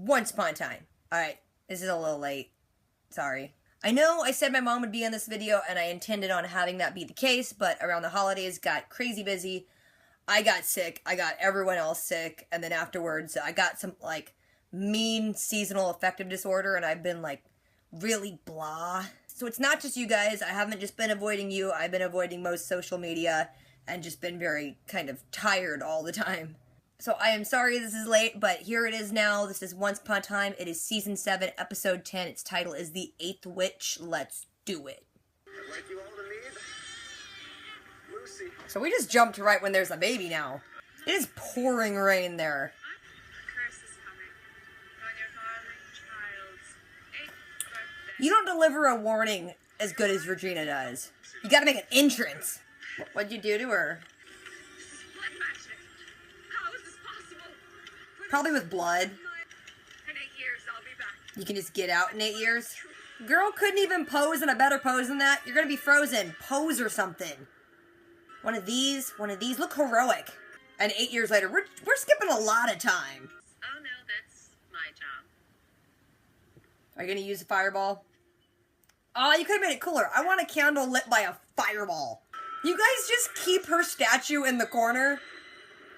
Once upon a time. Alright, this is a little late. Sorry. I know I said my mom would be in this video, and I intended on having that be the case, but around the holidays, got crazy busy. I got sick, I got everyone else sick, and then afterwards, I got some, like, mean seasonal affective disorder, and I've been, like, really blah. So it's not just you guys, I haven't just been avoiding you, I've been avoiding most social media, and just been very kind of tired all the time. So I am sorry this is late, but here it is now. This is Once Upon a Time. It is Season 7, Episode 10. Its title is The Eighth Witch. Let's do it. I'd like you all to meet Lucy. So we just jumped right when there's a baby now. It is pouring rain there. Curse is coming on your darling child's 8th birthday. You don't deliver a warning as good as Regina does. You gotta make an entrance. What'd you do to her? This is blood magic. How is this possible? Probably with blood. In 8 years, I'll be back. You can just get out in 8 years. Girl couldn't even pose in a better pose than that. You're gonna be frozen. Pose or something. One of these. Look heroic. And 8 years later, we're skipping a lot of time. Oh no, that's my job. Are you gonna use a fireball? Oh, you could have made it cooler. I want a candle lit by a fireball. You guys just keep her statue in the corner.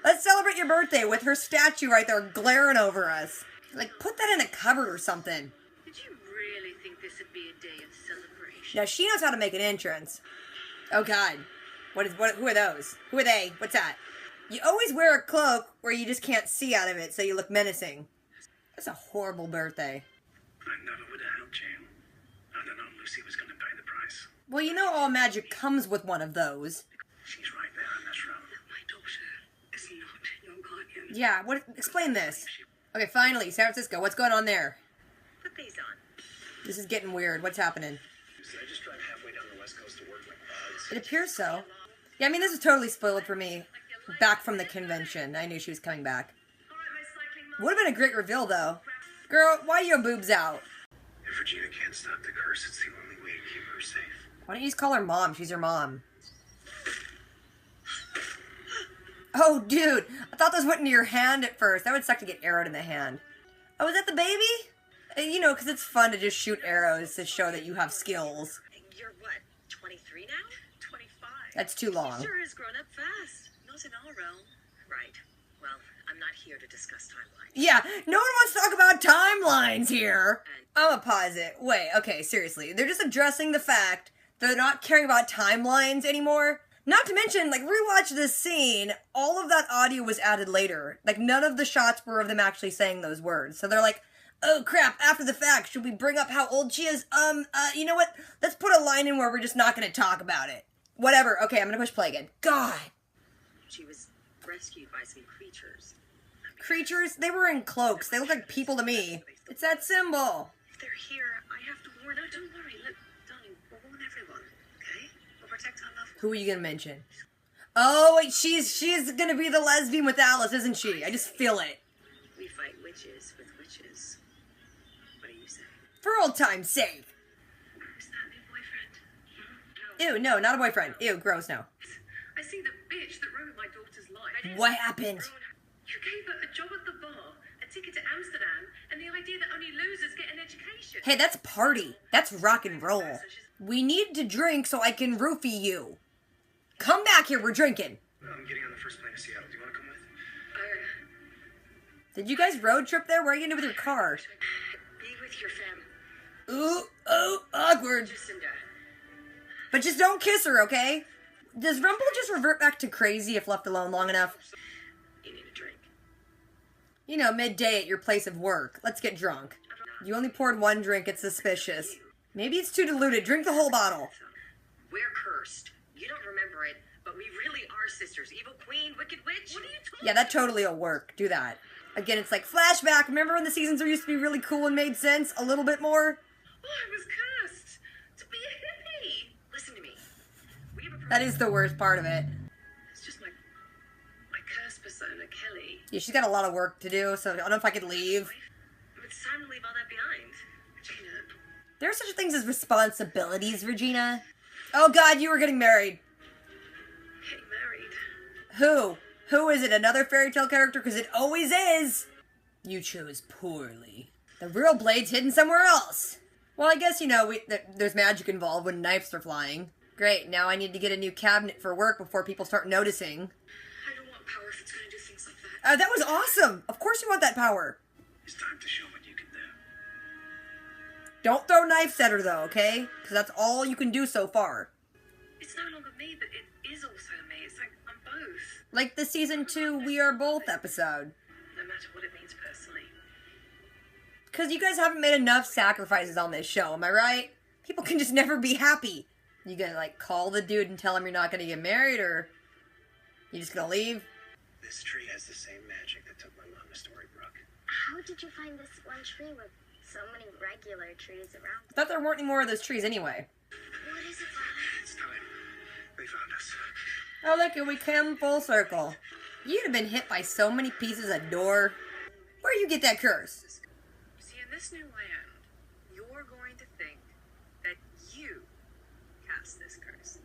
Let's celebrate your birthday with her statue right there glaring over us. Like, put that in a cupboard or something. Did you really think this would be a day of celebration? Now, she knows how to make an entrance. Oh, God. Who are those? Who are they? What's that? You always wear a cloak where you just can't see out of it, so you look menacing. That's a horrible birthday. I never would have helped you. I'd have known Lucy was going to pay the price. Well, you know all magic comes with one of those. She's right there on this road. My daughter is not your guardian. Yeah, explain this. Okay, finally, San Francisco, what's going on there? Put these on. This is getting weird. What's happening? Lucy, I just drive halfway down the west coast to work with bugs. It appears so. Yeah, I mean, this is totally spoiled for me. Back from the convention. I knew she was coming back. All right, my cycling mom. Would have been a great reveal, though. Girl, why are your boobs out? If Regina can't stop the curse, it's the only way to keep her safe. Why don't you just call her mom? She's your mom. Oh, dude. I thought those went into your hand at first. That would suck to get arrowed in the hand. Oh, is that the baby? You know, because it's fun to just shoot arrows to show that you have skills. You're what, 23 now? 25. That's too long. Sure has grown up fast. Not in our realm. Right. Well, I'm not here to discuss timelines. Yeah, no one wants to talk about timelines here. I'm gonna pause it. Wait, okay, seriously. They're just addressing the fact that they're not caring about timelines anymore. Not to mention, like, rewatch this scene, all of that audio was added later. Like, none of the shots were of them actually saying those words. So they're like, oh crap, after the fact, should we bring up how old she is? You know what? Let's put a line in where we're just not gonna talk about it. Whatever, okay, I'm gonna push play again. God! She was rescued by some creatures. Creatures? They were in cloaks. They look like people to me. It's that symbol. If they're here, I have to warn. No, don't worry. Look, darling, we'll warn everyone, okay? We'll protect our loved ones. Who are you gonna mention? Oh, wait, she's gonna be the lesbian with Alice, isn't she? I just feel it. We fight witches with witches. What do you say? For old time's sake. Is that new boyfriend? Ew, no, not a boyfriend. Ew, gross, no. I see the bitch that ruined my daughter's life. What happened? You gave her a job at the bar, a ticket to Amsterdam, and the idea that only losers get an education. Hey, that's party. That's rock and roll. We need to drink so I can roofie you. Come back here, we're drinking. I'm getting on the first plane to Seattle. Do you want to come with? Did you guys road trip there? Where are you gonna do with your car? Be with your fam. Ooh, oh, awkward. Jacinda. But just don't kiss her, okay? Does Rumple just revert back to crazy if left alone long enough? You need a drink. You know, midday at your place of work. Let's get drunk. You only poured one drink, it's suspicious. Maybe it's too diluted. Drink the whole bottle. We're cursed. You don't remember it, but we really are sisters. Evil queen, wicked witch. What are you talking Yeah, that totally will work. Do that. Again, it's like flashback. Remember when the seasons were used to be really cool and made sense a little bit more? Oh, I was cursed to be a hippie. Listen to me. We have a That is the worst part of it. It's just my cursed persona, Kelly. Yeah, she's got a lot of work to do, so I don't know if I could leave. It's time to leave all that behind. Regina. There are such things as responsibilities, Regina. Oh god, you were getting married. Getting married. Who? Who is it? Another fairy tale character? Because it always is. You chose poorly. The real blade's hidden somewhere else. Well, I guess, you know, there's magic involved when knives are flying. Great, now I need to get a new cabinet for work before people start noticing. I don't want power if it's gonna do things like that. That was awesome! Of course you want that power. It's time to show what you can do. Don't throw knives at her, though, okay? Because that's all you can do so far. It's no longer me, but it is also me. It's like I'm both. Like the season 2 We Are Both episode. No matter what it means personally. Because you guys haven't made enough sacrifices on this show, am I right? People can just never be happy. You gonna, like, call the dude and tell him you're not gonna get married, or you just gonna leave? This tree has the same magic that took my mom to Storybrooke. How did you find this one tree with so many regular trees around? I thought there weren't any more of those trees anyway. What is it, Father? It's time. They found us. Oh, look, we came full circle. You'd have been hit by so many pieces of door. Where'd you get that curse? See, in this new land, you're going to think that you cast this curse.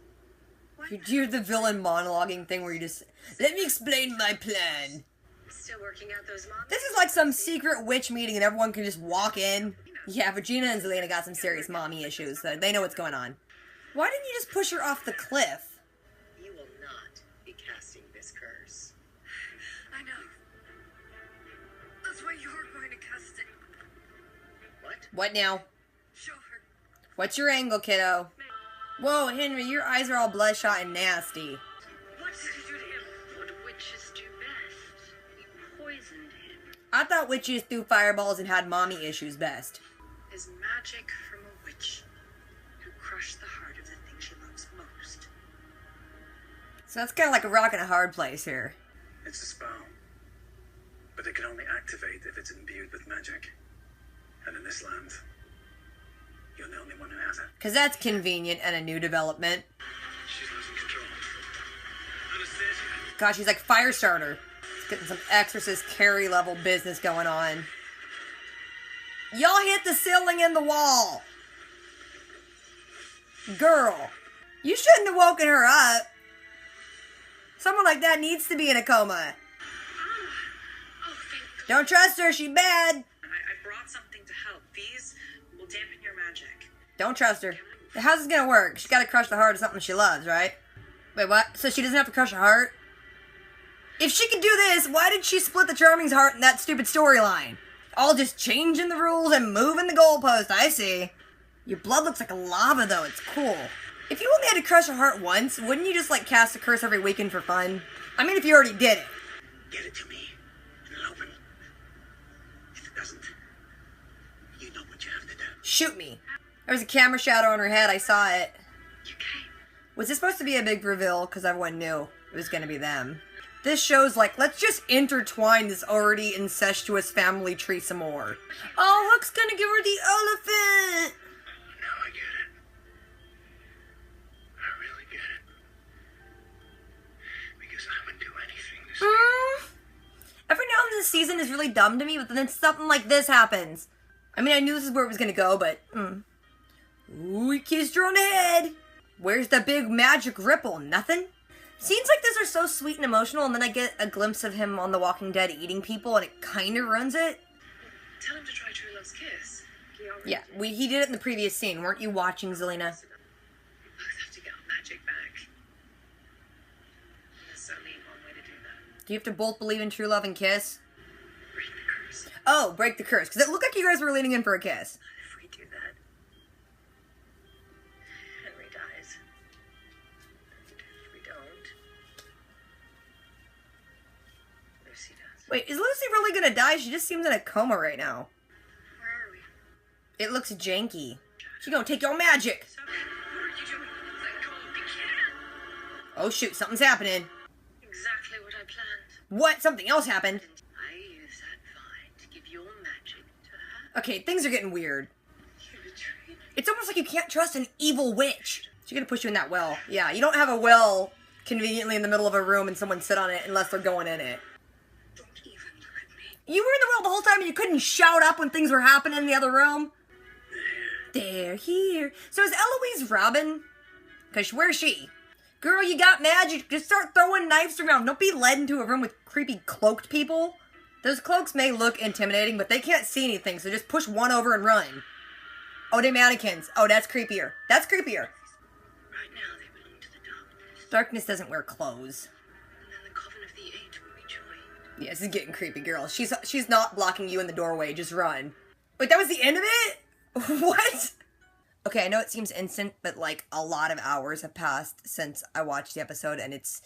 What? You do the villain monologuing thing where you just, let me explain my plan. Still working out those mom. This is like some secret witch meeting and everyone can just walk in. Yeah, Regina and Zelena got some serious mommy issues, so they know what's going on. Why didn't you just push her off the cliff? You will not be casting this curse. I know. That's why you're going to cast it. What? What now? Show her. What's your angle, kiddo? Whoa, Henry, your eyes are all bloodshot and nasty. What did you do to him? What witches do best. You poisoned him. I thought witches threw fireballs and had mommy issues best. Is magic from a witch who crushed the heart of the thing she loves most. So that's kind of like a rock and a hard place here. It's a spell. But it can only activate if it's imbued with magic. And in this land, you're the only one who has it. Because that's convenient and a new development. She's losing control. Anastasia. God, she's like Firestarter. She's getting some Exorcist Carrie level business going on. Y'all hit the ceiling and the wall. Girl, you shouldn't have woken her up. Someone like that needs to be in a coma. Oh, thank God. Don't trust her, she bad. I brought something to help. These will dampen your magic. Don't trust her. How's this gonna work? She's gotta crush the heart of something she loves, right? Wait, what? So she doesn't have to crush her heart? If she could do this, why did she split the Charming's heart in that stupid storyline? All just changing the rules and moving the goalpost, I see. Your blood looks like lava, though. It's cool. If you only had to crush her heart once, wouldn't you just, like, cast a curse every weekend for fun? I mean, if you already did it. Get it to me, and it'll open. If it doesn't, you know what you have to do. Shoot me. There was a camera shadow on her head. I saw it. You came. Was this supposed to be a big reveal? Because everyone knew it was going to be them. This show's like, let's just intertwine this already incestuous family tree some more. Oh, Hook's gonna give her the elephant! Now I get it. I really get it. Because I would do anything to see Every now and then this season is really dumb to me, but then something like this happens. I mean, I knew this is where it was gonna go, but... Ooh, he kissed her on the head! Where's the big magic ripple? Nothing? Scenes like this are so sweet and emotional, and then I get a glimpse of him on The Walking Dead eating people, and it kind of ruins it. Tell him to try True Love's kiss. Yeah, he did it in the previous scene. Weren't you watching, Zelena? We both have to get our magic back. There's only one way to do that. Do you have to both believe in true love and kiss? Break the curse. Oh, break the curse. Because it looked like you guys were leaning in for a kiss. If we do that, Henry dies. And if we don't, Lucy does. Wait, is Lucy really gonna die? She just seems in a coma right now. Where are we? It looks janky. She gonna take your magic. So, what are you doing? Let go of the kid. Oh shoot, something's happening. Exactly what I planned. What? Something else happened. I use that vine to give your magic to her. Okay, things are getting weird. You betrayed me. It's almost like you can't trust an evil witch. She's gonna push you in that well. Yeah, you don't have a well conveniently in the middle of a room and someone sit on it unless they're going in it. Don't even look at me. You were in the well the whole time and you couldn't shout up when things were happening in the other room? They're here. So is Eloise Robin? Because where's she? Girl, you got magic. Just start throwing knives around. Don't be led into a room with creepy cloaked people. Those cloaks may look intimidating, but they can't see anything, so just push one over and run. Oh, they're mannequins. Oh, that's creepier. That's creepier. Right now, they belong to the darkness. Darkness doesn't wear clothes. And then the coven of the eight will be joined. Yeah, this is getting creepy, girl. She's not blocking you in the doorway. Just run. Wait, that was the end of it? What? Okay, I know it seems instant, but like a lot of hours have passed since I watched the episode, and it's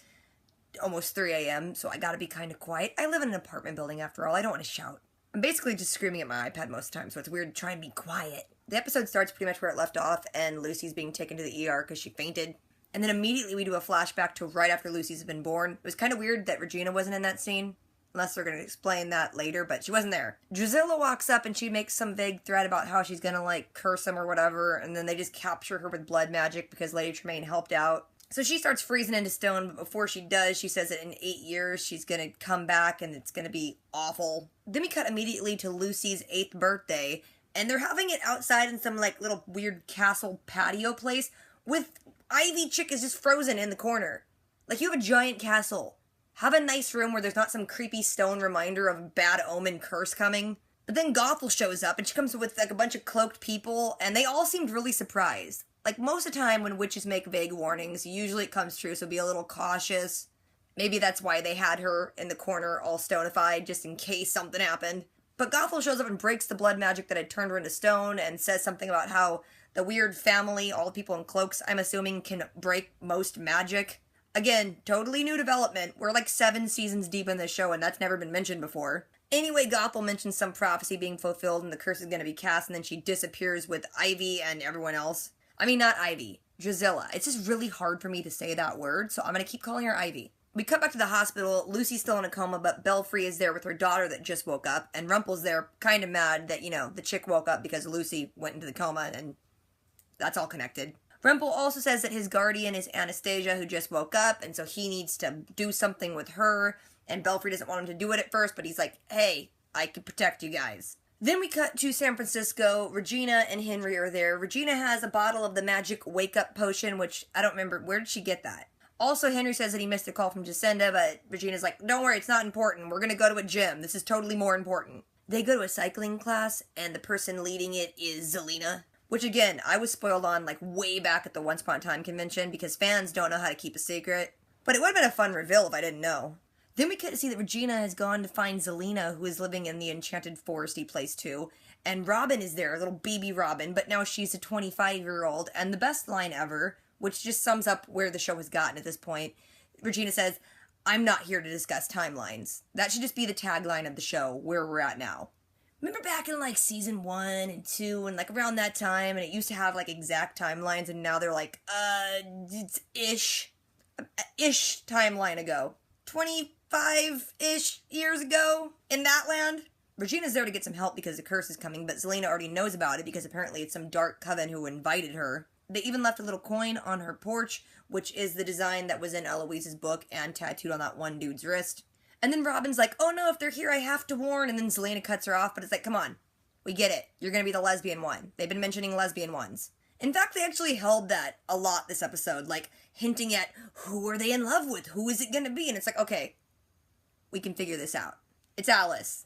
almost 3 a.m., so I gotta be kind of quiet. I live in an apartment building after all. I don't want to shout. I'm basically just screaming at my iPad most of the time, so it's weird to try and be quiet. The episode starts pretty much where it left off, and Lucy's being taken to the ER because she fainted. And then immediately we do a flashback to right after Lucy's been born. It was kind of weird that Regina wasn't in that scene. Unless they're going to explain that later, but she wasn't there. Drusilla walks up and she makes some vague threat about how she's going to, like, curse him or whatever, and then they just capture her with blood magic because Lady Tremaine helped out. So she starts freezing into stone, but before she does, she says that in 8 years she's going to come back and it's going to be awful. Then we cut immediately to Lucy's 8th birthday, and they're having it outside in some, like, little weird castle patio place with Ivy Chick is just frozen in the corner. Like, you have a giant castle. Have a nice room where there's not some creepy stone reminder of a bad omen curse coming. But then Gothel shows up, and she comes with, like, a bunch of cloaked people, and they all seemed really surprised. Like, most of the time when witches make vague warnings, usually it comes true, so be a little cautious. Maybe that's why they had her in the corner all stonified, just in case something happened. But Gothel shows up and breaks the blood magic that had turned her into stone, and says something about how the weird family, all the people in cloaks, I'm assuming, can break most magic. Again, totally new development. We're like 7 seasons deep in this show, and that's never been mentioned before. Anyway, Gothel mentions some prophecy being fulfilled, and the curse is going to be cast, and then she disappears with Ivy and everyone else. I mean, not Ivy. Drusilla. It's just really hard for me to say that word, so I'm going to keep calling her Ivy. We cut back to the hospital. Lucy's still in a coma, but Belfry is there with her daughter that just woke up, and Rumple's there kind of mad that, you know, the chick woke up because Lucy went into the coma, and that's all connected. Rumple also says that his guardian is Anastasia, who just woke up, and so he needs to do something with her, and Belfry doesn't want him to do it at first, but he's like, hey, I can protect you guys. Then we cut to San Francisco. Regina and Henry are there. Regina has a bottle of the magic wake-up potion, which I don't remember. Where did she get that? Also, Henry says that he missed a call from Jacinda, but Regina's like, don't worry, it's not important. We're going to go to a gym. This is totally more important. They go to a cycling class, and the person leading it is Zelina. Which, again, I was spoiled on, like, way back at the Once Upon a Time convention because fans don't know how to keep a secret. But it would have been a fun reveal if I didn't know. Then we get to see that Regina has gone to find Zelina, who is living in the enchanted foresty place, too. And Robin is there, little baby Robin, but now she's a 25-year-old. And the best line ever, which just sums up where the show has gotten at this point, Regina says, I'm not here to discuss timelines. That should just be the tagline of the show, where we're at now. Remember back in, like, season 1 and 2 and, like, around that time, and it used to have, like, exact timelines, and now they're like, it's ish timeline ago. 25-ish years ago in that land. Regina's there to get some help because the curse is coming, but Zelina already knows about it because apparently it's some dark coven who invited her. They even left a little coin on her porch, which is the design that was in Eloise's book and tattooed on that one dude's wrist. And then Robin's like, oh no, if they're here, I have to warn. And then Zelina cuts her off, but it's like, come on. We get it. You're going to be the lesbian one. They've been mentioning lesbian ones. In fact, they actually held that a lot this episode, like hinting at who are they in love with? Who is it going to be? And it's like, okay, we can figure this out. It's Alice.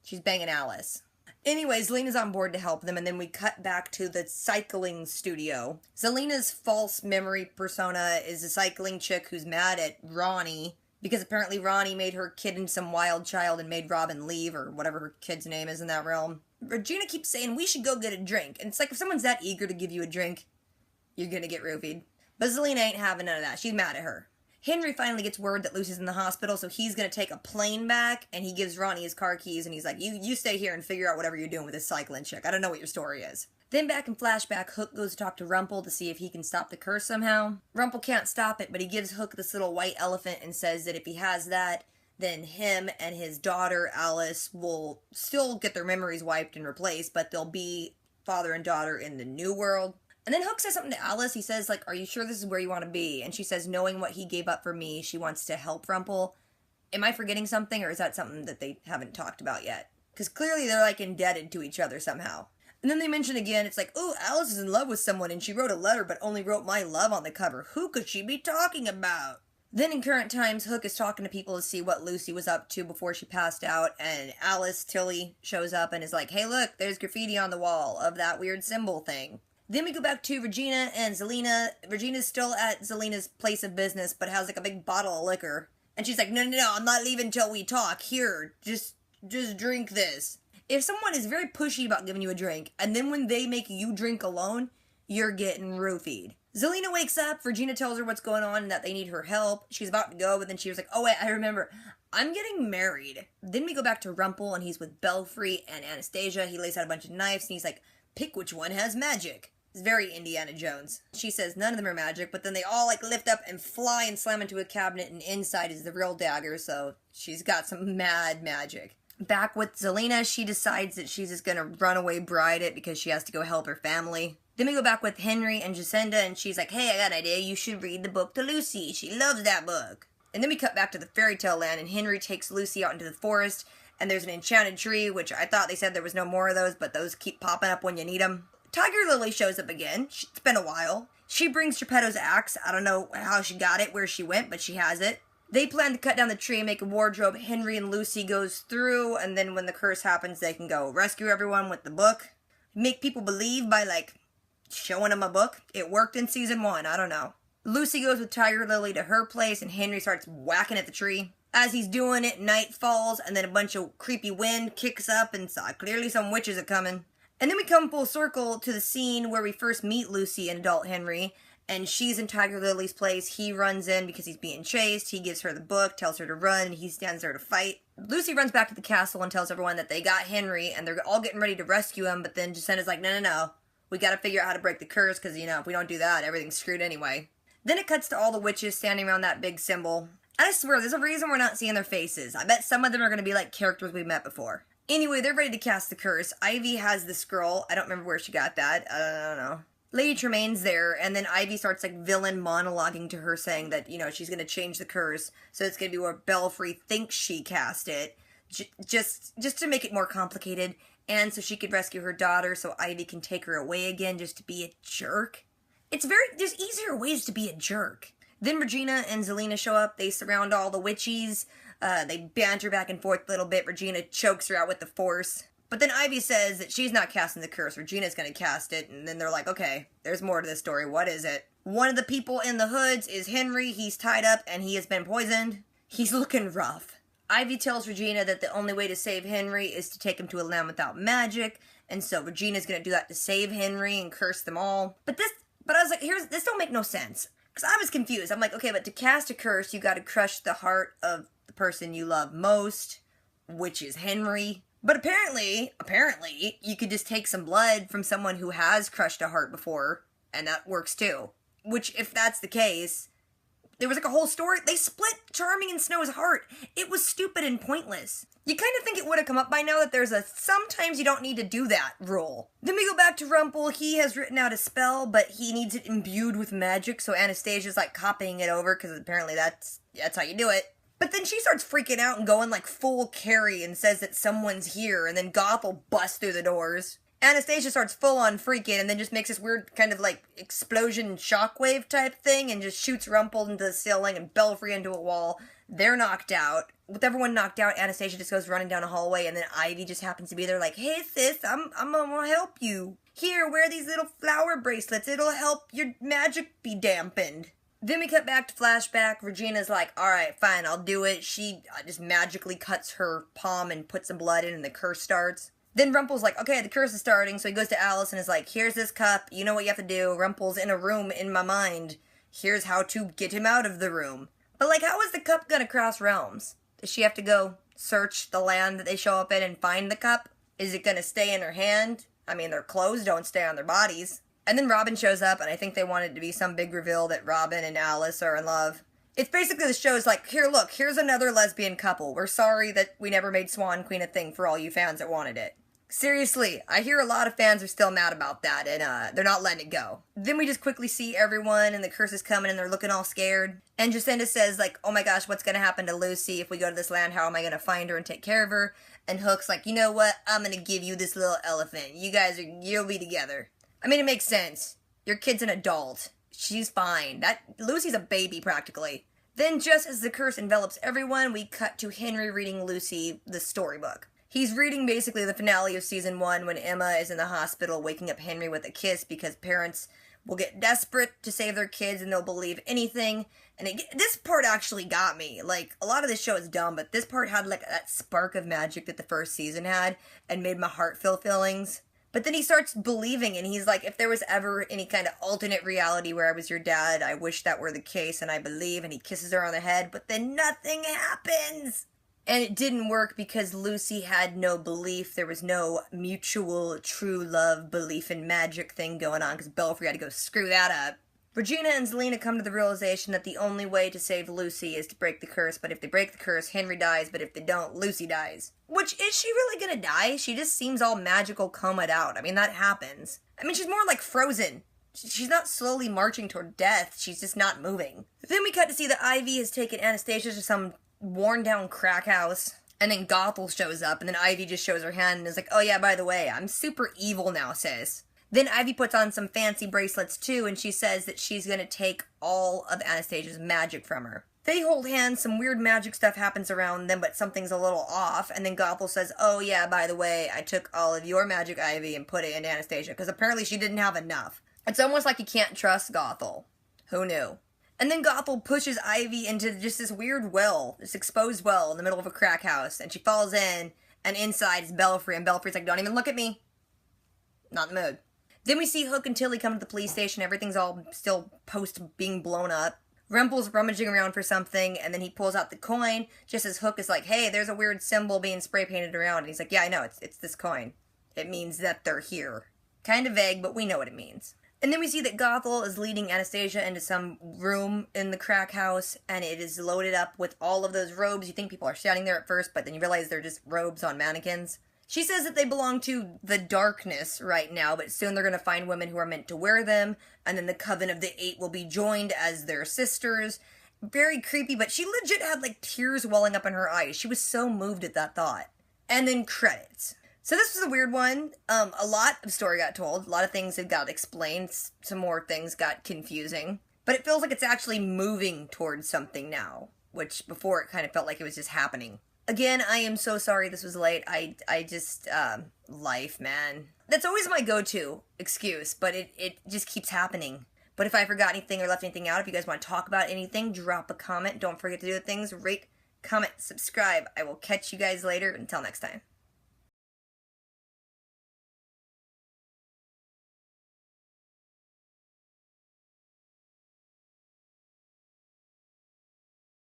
She's banging Alice. Anyways, Zelina's on board to help them, and then we cut back to the cycling studio. Zelina's false memory persona is a cycling chick who's mad at Ronnie, because apparently Ronnie made her kid into some wild child and made Robin leave, or whatever her kid's name is in that realm. Regina keeps saying, we should go get a drink. And it's like, if someone's that eager to give you a drink, you're gonna get roofied. But Zelina ain't having none of that. She's mad at her. Henry finally gets word that Lucy's in the hospital, so he's gonna take a plane back, and he gives Ronnie his car keys, and he's like, you stay here and figure out whatever you're doing with this cycling chick. I don't know what your story is. Then back in flashback, Hook goes to talk to Rumple to see if he can stop the curse somehow. Rumple can't stop it, but he gives Hook this little white elephant and says that if he has that, then him and his daughter, Alice, will still get their memories wiped and replaced, but they'll be father and daughter in the new world. And then Hook says something to Alice. He says, like, are you sure this is where you want to be? And she says, knowing what he gave up for me, she wants to help Rumple. Am I forgetting something, or is that something that they haven't talked about yet? Because clearly they're, like, indebted to each other somehow. And then they mention again, it's like, oh, Alice is in love with someone, and she wrote a letter but only wrote my love on the cover. Who could she be talking about? Then in current times, Hook is talking to people to see what Lucy was up to before she passed out, and Alice Tilly shows up and is like, hey look, there's graffiti on the wall of that weird symbol thing. Then we go back to Regina and Zelina. Regina's still at Zelina's place of business, but has like a big bottle of liquor. And she's like, no, I'm not leaving till we talk. Here, just drink this. If someone is very pushy about giving you a drink, and then when they make you drink alone, you're getting roofied. Zelina wakes up, Regina tells her what's going on and that they need her help. She's about to go, but then she was like, oh wait, I remember, I'm getting married. Then we go back to Rumple, and he's with Belfry and Anastasia. He lays out a bunch of knives, and he's like, pick which one has magic. It's very Indiana Jones. She says none of them are magic, but then they all like lift up and fly and slam into a cabinet, and inside is the real dagger, so she's got some mad magic. Back with Zelina, she decides that she's just gonna runaway bride it because she has to go help her family. Then we go back with Henry and Jacinda, and she's like, hey, I got an idea, you should read the book to Lucy. She loves that book. And then we cut back to the fairy tale land, and Henry takes Lucy out into the forest, and there's an enchanted tree, which I thought they said there was no more of those, but those keep popping up when you need them. Tiger Lily shows up again. It's been a while. She brings Geppetto's axe. I don't know how she got it, where she went, but she has it. They plan to cut down the tree and make a wardrobe. Henry and Lucy goes through, and then when the curse happens, they can go rescue everyone with the book. Make people believe by, like, showing them a book. It worked in season 1. I don't know. Lucy goes with Tiger Lily to her place, and Henry starts whacking at the tree. As he's doing it, night falls, and then a bunch of creepy wind kicks up, and clearly some witches are coming. And then we come full circle to the scene where we first meet Lucy and adult Henry, and she's in Tiger Lily's place. He runs in because he's being chased. He gives her the book, tells her to run, and he stands there to fight. Lucy runs back to the castle and tells everyone that they got Henry, and they're all getting ready to rescue him, but then Jacinda's like, no. We gotta figure out how to break the curse, because, if we don't do that, everything's screwed anyway. Then it cuts to all the witches standing around that big symbol. And I swear, there's a reason we're not seeing their faces. I bet some of them are gonna be like characters we've met before. Anyway, they're ready to cast the curse. Ivy has the scroll. I don't remember where she got that. I don't know. Lady Tremaine's there, and then Ivy starts, like, villain monologuing to her, saying that, she's gonna change the curse, so it's gonna be where Belfry thinks she cast it, just to make it more complicated, and so she could rescue her daughter, so Ivy can take her away again, just to be a jerk. There's easier ways to be a jerk. Then Regina and Zelina show up. They surround all the witches. They banter back and forth a little bit. Regina chokes her out with the force. But then Ivy says that she's not casting the curse. Regina's going to cast it. And then they're like, okay, there's more to this story. What is it? One of the people in the hoods is Henry. He's tied up and he has been poisoned. He's looking rough. Ivy tells Regina that the only way to save Henry is to take him to a land without magic. And so Regina's going to do that to save Henry and curse them all. But I was like, this don't make no sense. Because I was confused. I'm like, okay, but to cast a curse, you got to crush the heart of the person you love most, which is Henry. But apparently, you could just take some blood from someone who has crushed a heart before, and that works too. Which, if that's the case, there was like a whole story. They split Charming and Snow's heart. It was stupid and pointless. You kind of think it would have come up by now that there's a sometimes you don't need to do that rule. Then we go back to Rumple. He has written out a spell, but he needs it imbued with magic, so Anastasia's like copying it over, because apparently that's how you do it. But then she starts freaking out and going like full Carrie and says that someone's here, and then Gothel busts through the doors. Anastasia starts full on freaking and then just makes this weird kind of like explosion shockwave type thing and just shoots Rumple into the ceiling and Belfry into a wall. They're knocked out. With everyone knocked out, Anastasia just goes running down a hallway, and then Ivy just happens to be there like, hey sis, I'm gonna help you. Here, wear these little flower bracelets. It'll help your magic be dampened. Then we cut back to flashback. Regina's like, alright, fine, I'll do it. She just magically cuts her palm and puts some blood in, and the curse starts. Then Rumple's like, okay, the curse is starting, so he goes to Alice and is like, here's this cup, you know what you have to do. Rumple's in a room in my mind. Here's how to get him out of the room. But like, how is the cup gonna cross realms? Does she have to go search the land that they show up in and find the cup? Is it gonna stay in her hand? I mean, their clothes don't stay on their bodies. And then Robin shows up, and I think they want it to be some big reveal that Robin and Alice are in love. It's basically the show's like, here, look, here's another lesbian couple. We're sorry that we never made Swan Queen a thing for all you fans that wanted it. Seriously, I hear a lot of fans are still mad about that, and they're not letting it go. Then we just quickly see everyone, and the curse is coming, and they're looking all scared. And Jacinda says, like, oh my gosh, what's gonna happen to Lucy if we go to this land? How am I gonna find her and take care of her? And Hook's like, you know what? I'm gonna give you this little elephant. You'll be together. I mean, it makes sense. Your kid's an adult. She's fine. Lucy's a baby, practically. Then, just as the curse envelops everyone, we cut to Henry reading Lucy the storybook. He's reading basically the finale of season 1 when Emma is in the hospital waking up Henry with a kiss because parents will get desperate to save their kids and they'll believe anything. And this part actually got me. Like, a lot of this show is dumb, but this part had like that spark of magic that the first season had and made my heart feel feelings. But then he starts believing, and he's like, if there was ever any kind of alternate reality where I was your dad, I wish that were the case, and I believe, and he kisses her on the head, but then nothing happens! And it didn't work because Lucy had no belief. There was no mutual, true love, belief in magic thing going on, because Belfry had to go screw that up. Regina and Zelena come to the realization that the only way to save Lucy is to break the curse, but if they break the curse, Henry dies, but if they don't, Lucy dies. Which, is she really gonna die? She just seems all magical comed out. I mean, that happens. I mean, she's more like Frozen. She's not slowly marching toward death, she's just not moving. Then we cut to see that Ivy has taken Anastasia to some worn-down crack house, and then Gothel shows up, and then Ivy just shows her hand and is like, oh yeah, by the way, I'm super evil now, sis. Then Ivy puts on some fancy bracelets too, and she says that she's gonna take all of Anastasia's magic from her. They hold hands, some weird magic stuff happens around them, but something's a little off, and then Gothel says, oh yeah, by the way, I took all of your magic, Ivy, and put it into Anastasia, because apparently she didn't have enough. It's almost like you can't trust Gothel. Who knew? And then Gothel pushes Ivy into just this weird well, this exposed well in the middle of a crack house, and she falls in, and inside is Belfry, and Belfry's like, don't even look at me. Not in the mood. Then we see Hook and Tilly come to the police station. Everything's all still post being blown up. Rumpel's rummaging around for something, and then he pulls out the coin, just as Hook is like, hey, there's a weird symbol being spray painted around. And he's like, yeah, I know, it's this coin. It means that they're here. Kind of vague, but we know what it means. And then we see that Gothel is leading Anastasia into some room in the crack house, and it is loaded up with all of those robes. You think people are standing there at first, but then you realize they're just robes on mannequins. She says that they belong to the darkness right now, but soon they're going to find women who are meant to wear them, and then the Coven of the Eight will be joined as their sisters. Very creepy, but she legit had like tears welling up in her eyes. She was so moved at that thought. And then credits. So this was a weird one. A lot of story got told. A lot of things had got explained. Some more things got confusing. But it feels like it's actually moving towards something now, which before it kind of felt like it was just happening. Again, I am so sorry this was late. I just, life, man. That's always my go-to excuse, but it just keeps happening. But if I forgot anything or left anything out, if you guys want to talk about anything, drop a comment. Don't forget to do the things, rate, comment, subscribe. I will catch you guys later. Until next time.